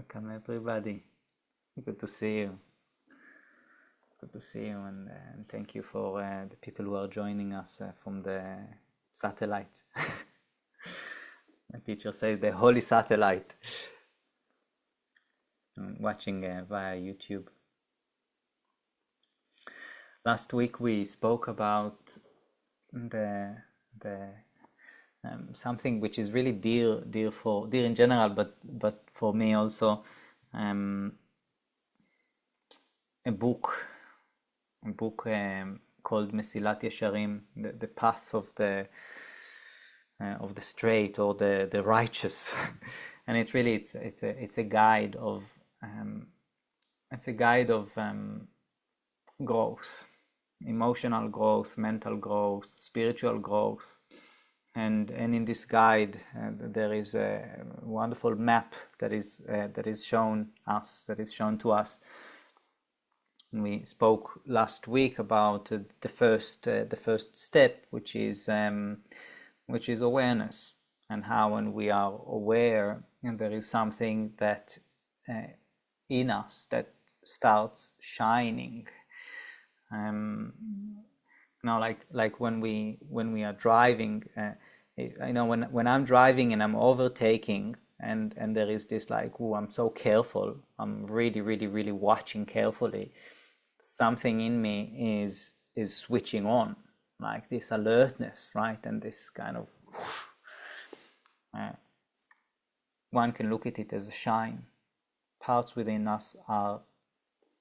Welcome everybody. Good to see you. Good to see you, and thank you for the people who are joining us from the satellite. My teacher says the holy satellite. Watching via YouTube. Last week we spoke about the something which is really dear in general, but for me also, a book called Mesilat Yesharim, the path of the straight, or the righteous, and it's really it's a guide of growth, emotional growth, mental growth, spiritual growth. And in this guide, there is a wonderful map that is shown to us. And we spoke last week about the first step, which is awareness, and how when we are aware, and there is something that in us that starts shining. Now, like when we are driving, I know when I'm driving and I'm overtaking, and there is this like, oh, I'm so careful, I'm really watching carefully. Something in me is switching on, like this alertness, right? And this kind of one can look at it as a shine. Parts within us are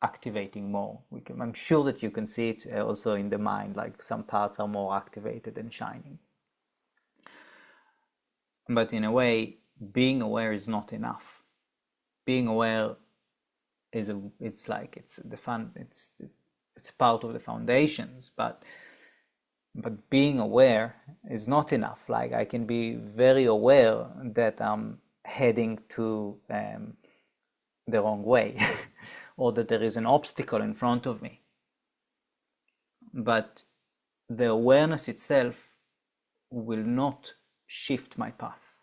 activating more. I'm sure that you can see it also in the mind, like some parts are more activated and shining. But in a way, being aware is not enough. Being aware it's part of the foundations, but being aware is not enough. Like, I can be very aware that I'm heading to the wrong way or that there is an obstacle in front of me, but the awareness itself will not shift my path.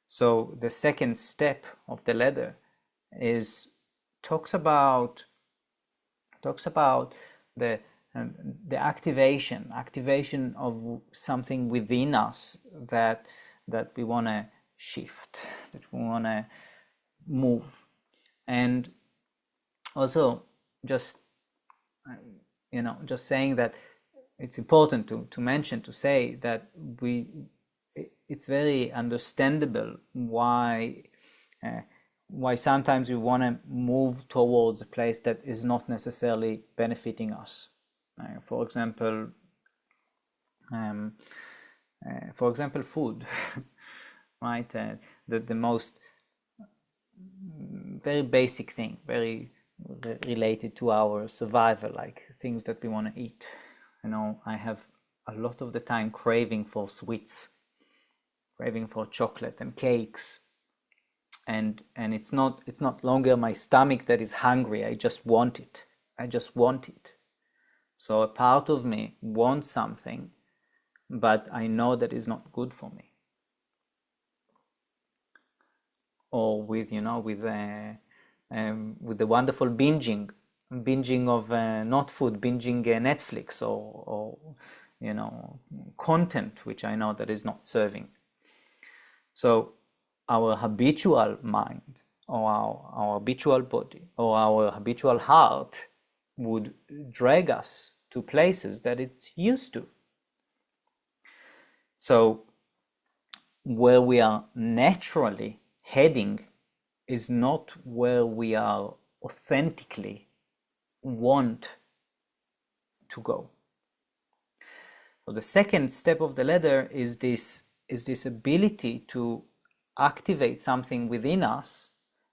So the second step of the ladder talks about the activation of something within us that we want to shift, that we want to move. And also just saying that it's important to say that it's very understandable why sometimes we want to move towards a place that is not necessarily benefiting us. For example, food, right? The most very basic thing, very related to our survival, like things that we want to eat. I have a lot of the time craving for sweets, craving for chocolate and cakes, and it's not longer my stomach that is hungry. I just want it. So a part of me wants something, but I know that is not good for me. Or with the wonderful binging of not food, binging Netflix or content which I know that is not serving. So our habitual mind, or our habitual body, or our habitual heart would drag us to places that it's used to. So where we are naturally heading is not where we are authentically want to go. So the second step of the ladder is this ability to activate something within us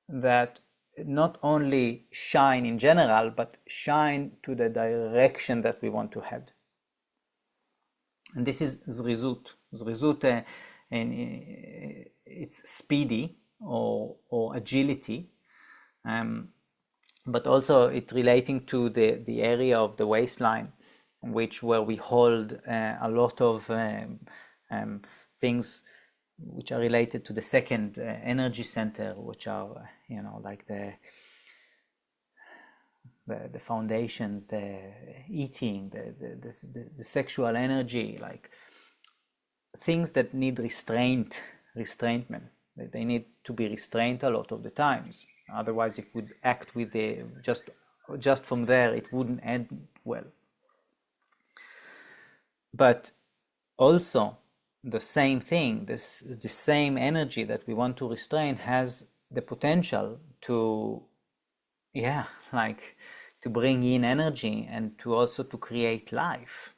that not only shine in general, but shine to the direction that we want to head. And this is Zerizut. Zerizut, it's speedy or agility, but also it relating to the area of the waistline, where we hold a lot of things which are related to the second energy center, which are, like the foundations, the eating, the sexual energy, like things that need restraintment. They need to be restrained a lot of the times. Otherwise, if we act with just from there, it wouldn't end well. But also, the same thing, the same energy that we want to restrain has the potential to, like to bring in energy and to also to create life.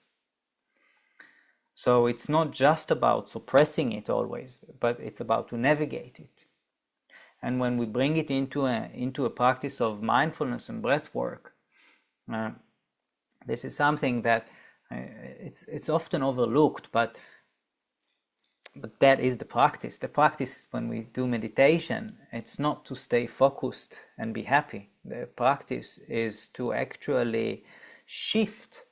So it's not just about suppressing it always, but it's about to navigate it. And when we bring it into a practice of mindfulness and breath work, this is something that it's often overlooked, but that is the practice. The practice when we do meditation, it's not to stay focused and be happy. The practice is to actually shift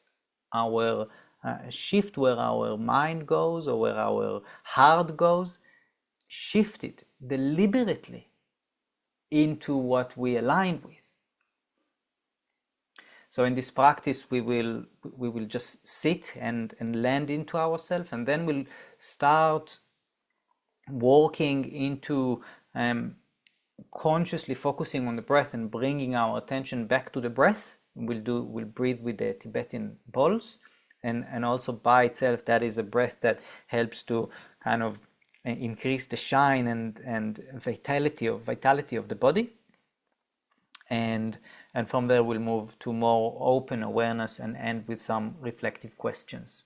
where our mind goes or where our heart goes, shift it deliberately into what we align with. So in this practice, we will just sit and land into ourselves, and then we'll start walking into consciously focusing on the breath and bringing our attention back to the breath. We'll breathe with the Tibetan pulse, and also by itself, that is a breath that helps to kind of increase the shine and vitality of the body. And from there we'll move to more open awareness and end with some reflective questions.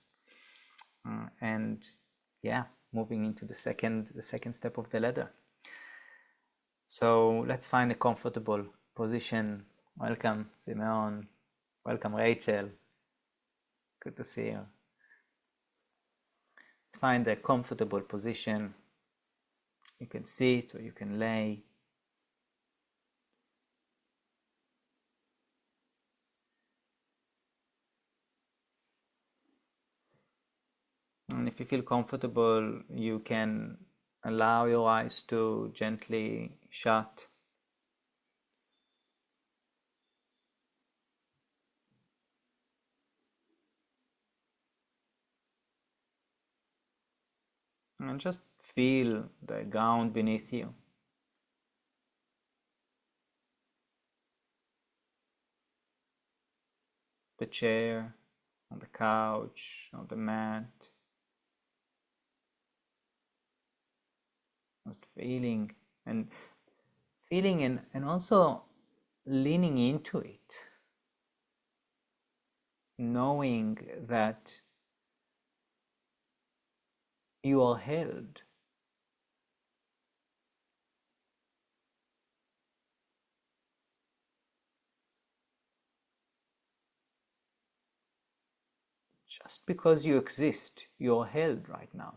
Moving into the second step of the ladder. So let's find a comfortable position. Welcome, Simeon. Welcome, Rachel. Good to see you. Let's find a comfortable position. You can sit or you can lay. And if you feel comfortable, you can allow your eyes to gently shut. And just feel the ground beneath you. The chair, on the couch, on the mat. Just feeling and also leaning into it. Knowing that you are held. Just because you exist, you're held right now.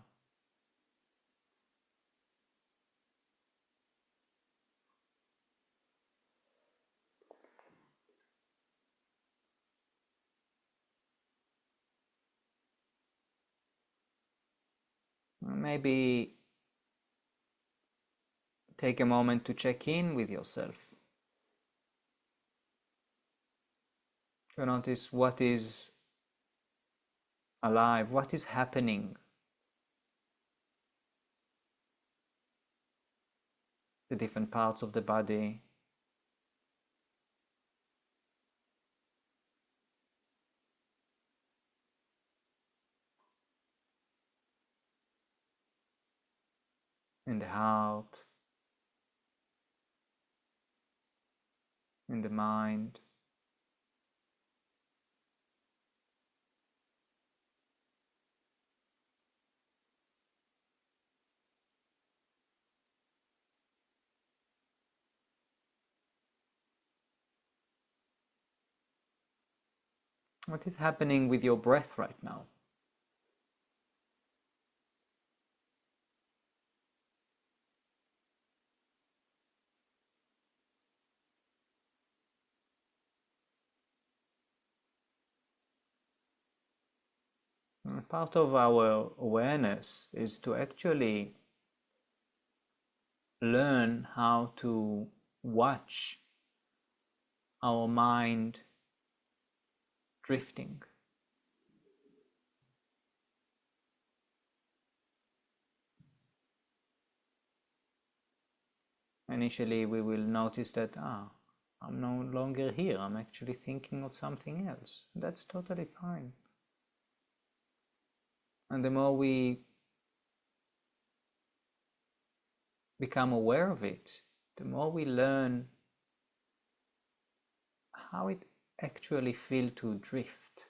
Maybe take a moment to check in with yourself. To notice what is alive, what is happening. The different parts of the body. In the heart. In the mind. What is happening with your breath right now? Part of our awareness is to actually learn how to watch our mind drifting. Initially, we will notice that, I'm no longer here. I'm actually thinking of something else. That's totally fine. And the more we become aware of it, the more we learn how it actually feels to drift.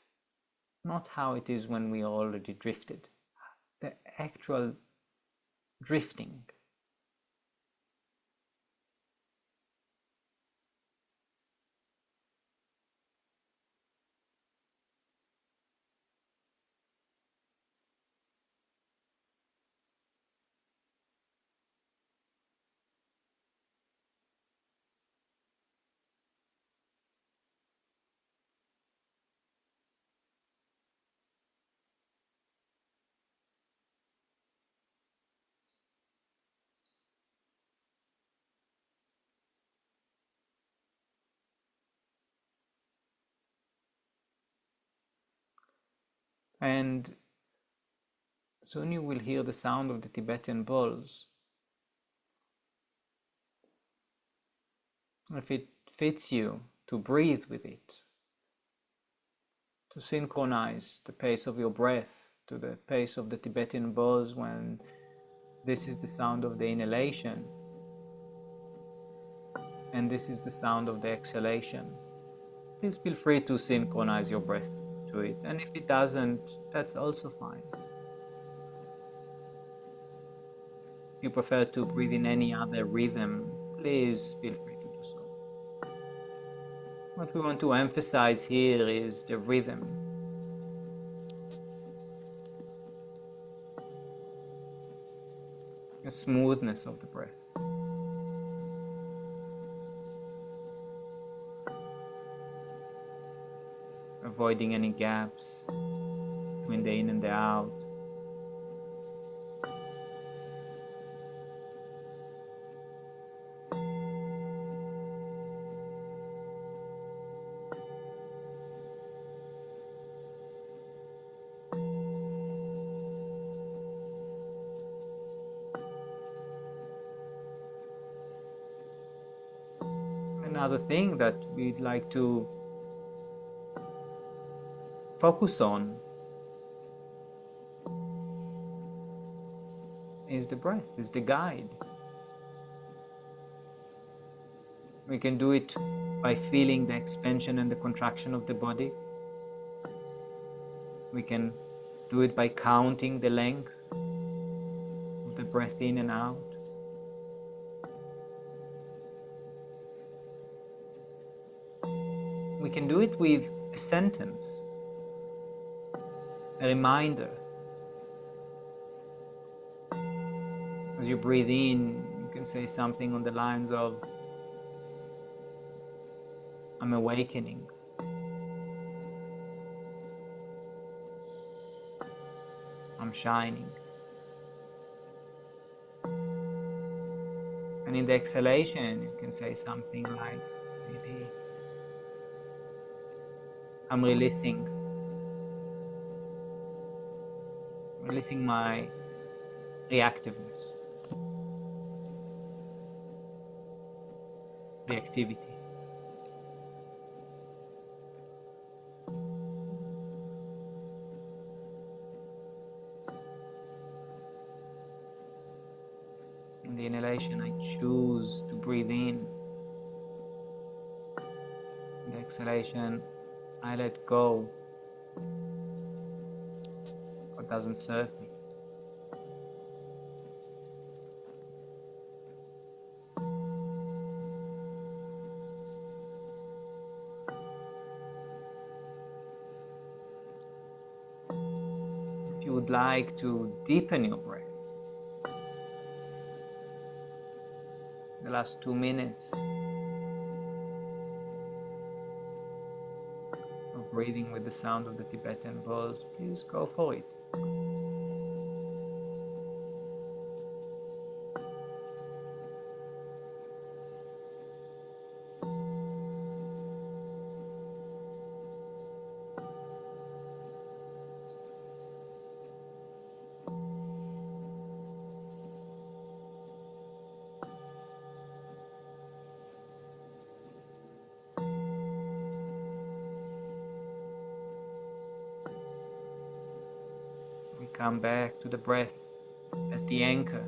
Not how it is when we are already drifted. The actual drifting. And soon you will hear the sound of the Tibetan bells. If it fits you to breathe with it, to synchronize the pace of your breath to the pace of the Tibetan bells when this is the sound of the inhalation and this is the sound of the exhalation. Please feel free to synchronize your breath to it, and if it doesn't, that's also fine. If you prefer to breathe in any other rhythm, please feel free to do so. What we want to emphasize here is the rhythm. The smoothness of the breath. Avoiding any gaps between the in and the out. Another thing that we'd like to focus on is the breath, is the guide. We can do it by feeling the expansion and the contraction of the body. We can do it by counting the length of the breath in and out. We can do it with a sentence, a reminder. As you breathe in, you can say something on the lines of, I'm awakening. I'm shining. And in the exhalation, you can say something like, maybe, I'm releasing my reactiveness, reactivity. In the inhalation, I choose to breathe in. In the exhalation, I let go what doesn't serve me. If you would like to deepen your breath, the last 2 minutes of breathing with the sound of the Tibetan bells, please go for it. come back to the breath as the anchor.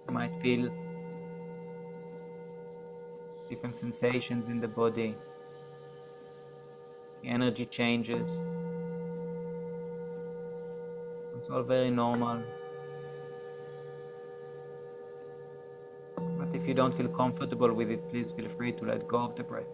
You might feel different sensations in the body. The energy changes. It's all very normal. But if you don't feel comfortable with it, please feel free to let go of the breath.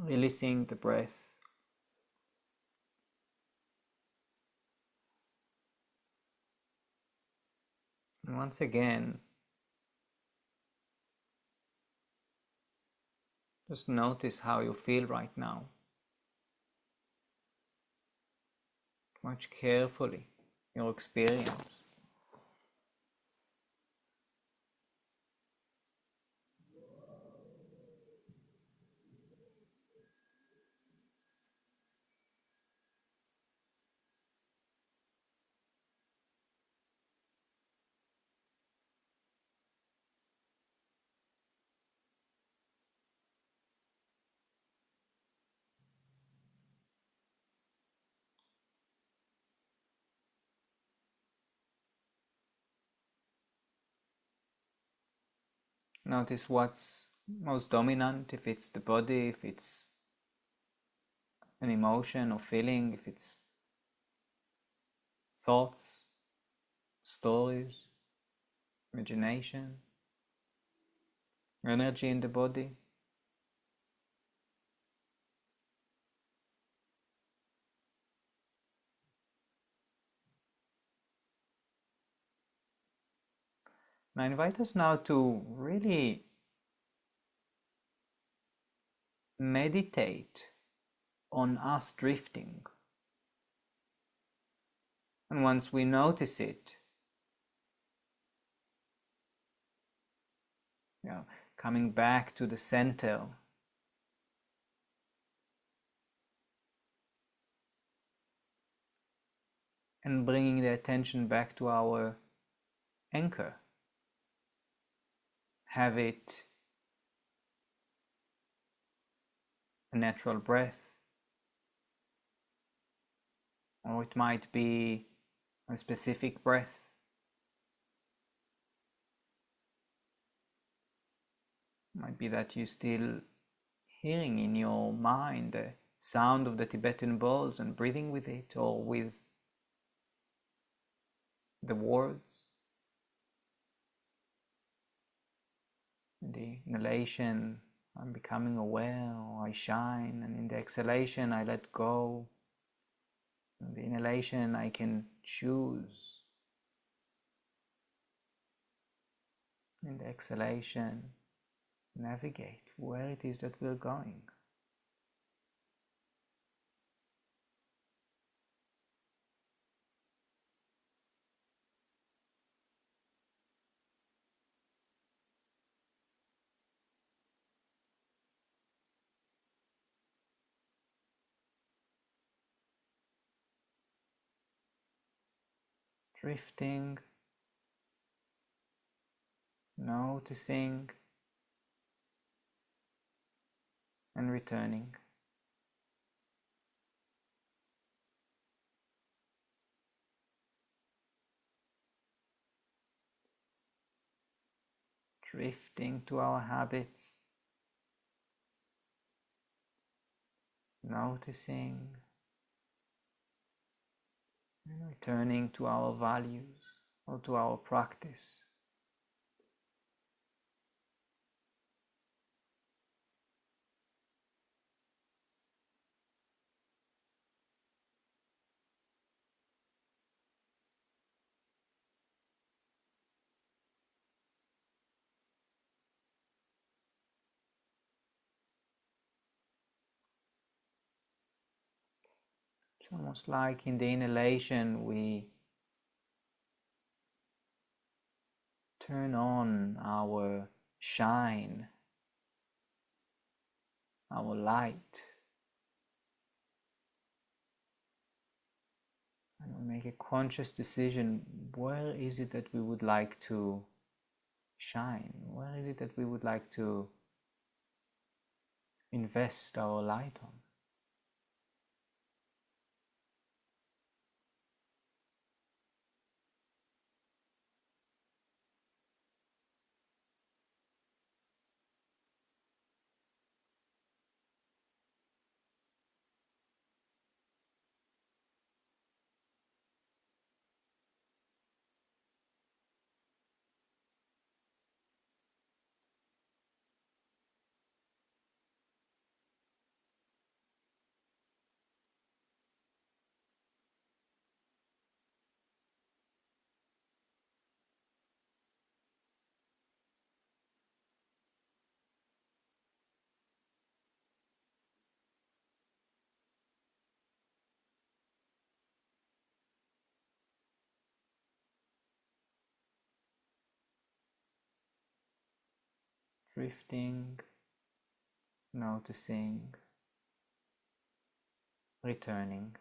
Releasing the breath. And once again, just notice how you feel right now. Watch carefully your experience. Notice what's most dominant, if it's the body, if it's an emotion or feeling, if it's thoughts, stories, imagination, energy in the body. And I invite us now to really meditate on us drifting. And once we notice it, coming back to the center, and bringing the attention back to our anchor. Have it a natural breath, or it might be a specific breath. It might be that you're still hearing in your mind the sound of the Tibetan bowls and breathing with it, or with the words. In the inhalation, I'm becoming aware, or I shine, and in the exhalation, I let go. In the inhalation, I can choose. In the exhalation, navigate where it is that we're going. Drifting, noticing and returning. Drifting to our habits, noticing, and returning to our values or to our practice. It's almost like in the inhalation we turn on our shine, our light, and we make a conscious decision, where is it that we would like to shine? Where is it that we would like to invest our light on? Drifting, noticing, returning.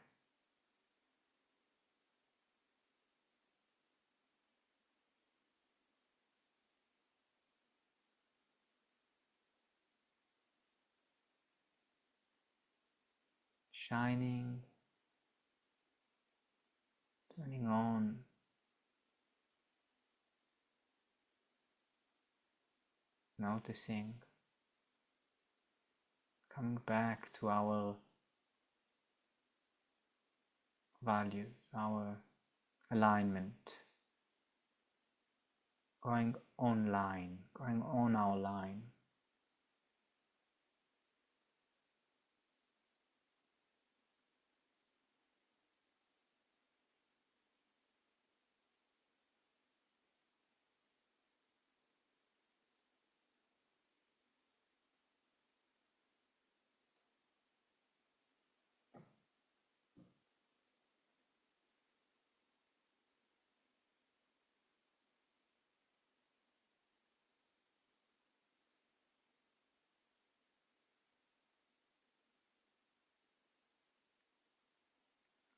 Shining, turning on, noticing, coming back to our values, our alignment, going online, going on our line.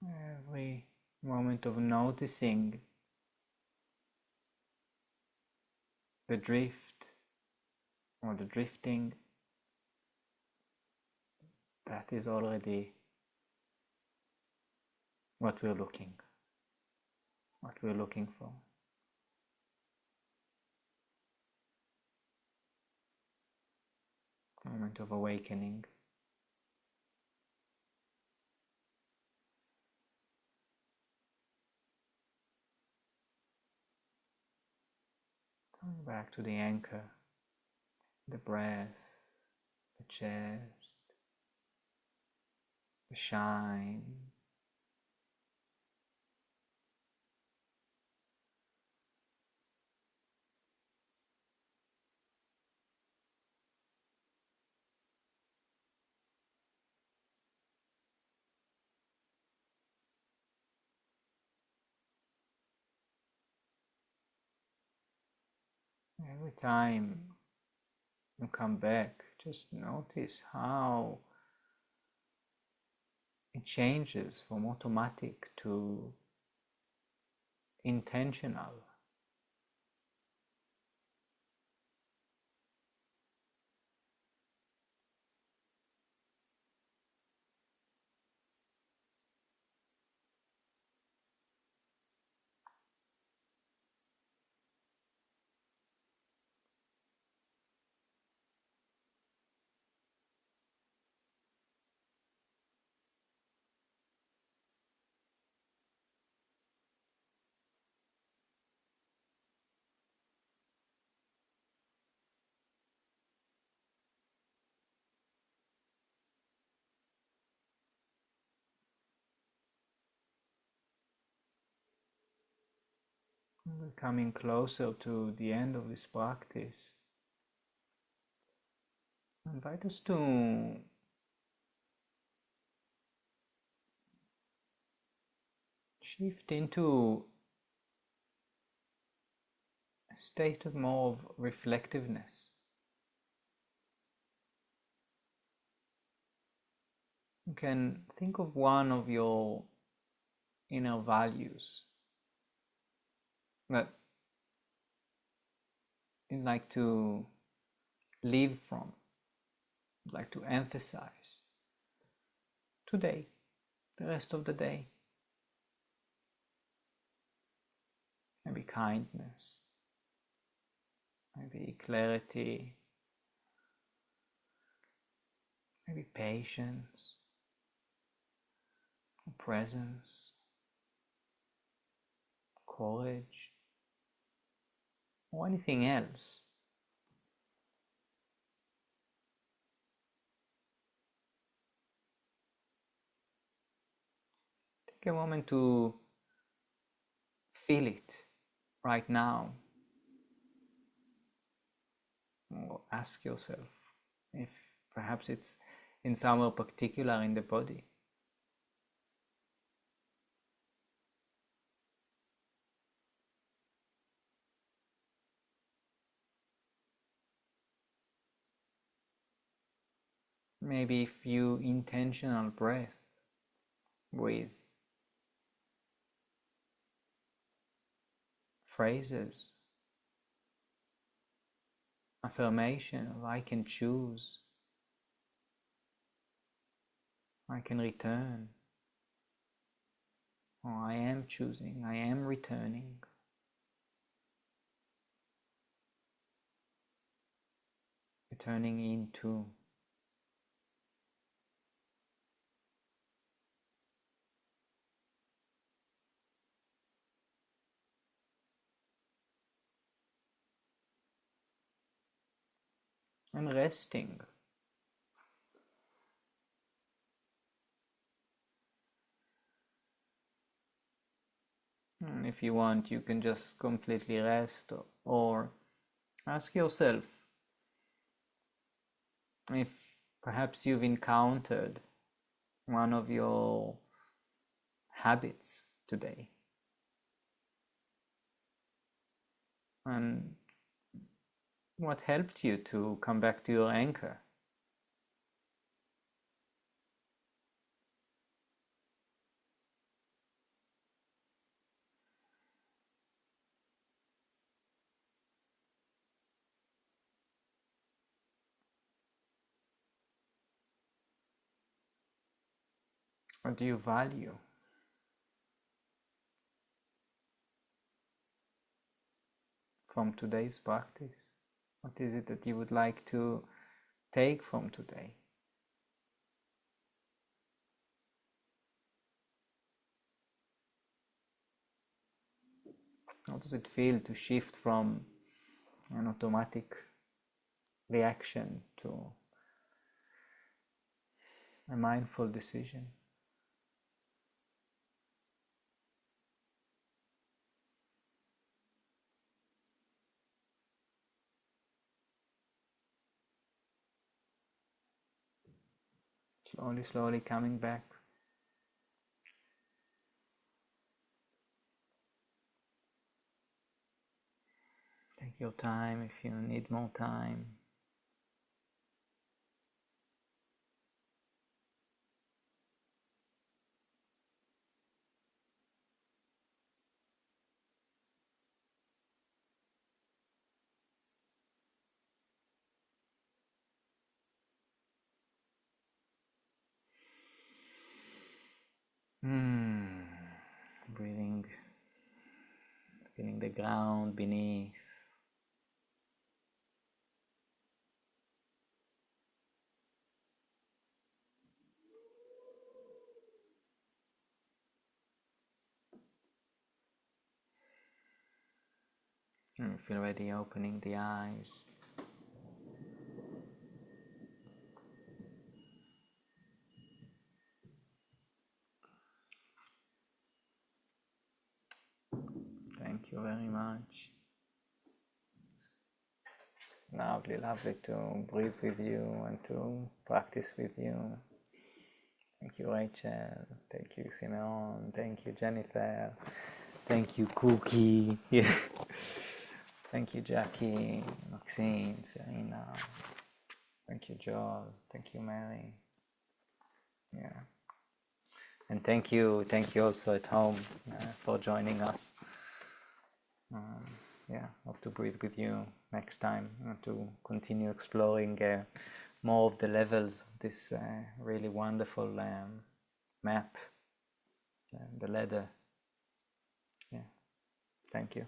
Every moment of noticing the drift or the drifting, that is already what we're looking for. Moment of awakening. Coming back to the anchor, the breath, the chest, the shine. Every time you come back, just notice how it changes from automatic to intentional. We're coming closer to the end of this practice. I invite us to shift into a state of more of reflectiveness. You can think of one of your inner values that you'd like to live from, you'd like to emphasize today, the rest of the day. Maybe kindness, maybe clarity, maybe patience, presence, courage, or anything else. Take a moment to feel it right now, or ask yourself if perhaps it's in somewhere particular in the body. Maybe a few intentional breath with phrases, affirmation of I can choose, I can return, or I am choosing, I am returning. Returning into. And resting. And if you want, you can just completely rest, or ask yourself if perhaps you've encountered one of your habits today, and what helped you to come back to your anchor. What do you value from today's practice? What is it that you would like to take from today? How does it feel to shift from an automatic reaction to a mindful decision? Slowly, slowly coming back. Take your time if you need more time. Breathing, feeling the ground beneath. Feel ready opening the eyes. Thank you. you very much. Lovely, lovely to breathe with you and to practice with you. Thank you, Rachel. Thank you, Simeon. Thank you, Jennifer. Thank you, Cookie. Yeah. Thank you, Jackie, Maxine, Serena. Thank you, Joel. Thank you, Mary. Yeah. And thank you also at home for joining us. Yeah, hope to breathe with you next time and to continue exploring more of the levels of this really wonderful map, the ladder. Yeah, thank you.